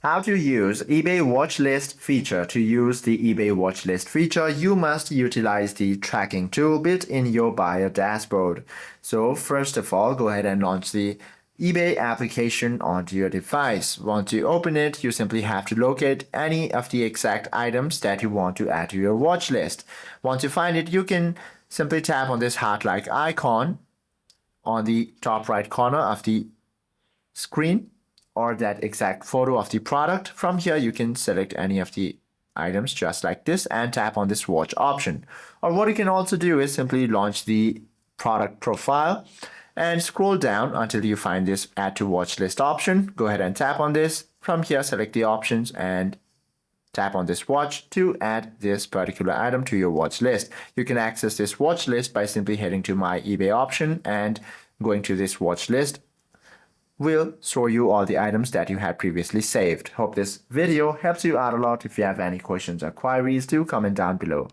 How to use eBay watch list feature. To use the eBay watch list feature, you must utilize the tracking tool built in your buyer dashboard. So first of all, go ahead and launch the eBay application onto your device. Once you open it, you simply have to locate any of the exact items that you want to add to your watch list. Once you find it, you can simply tap on this heart-like icon on the top right corner of the screen, or that exact photo of the product. From here, you can select any of the items just like this and tap on this watch option. Or what you can also do is simply launch the product profile and scroll down until you find this add to watch list option. Go ahead and tap on this. From here, select the options and tap on this watch to add this particular item to your watch list. You can access this watch list by simply heading to my eBay option and going to this watch list will show you all the items that you had previously saved. Hope this video helps you out a lot. If you have any questions or queries, do comment down below.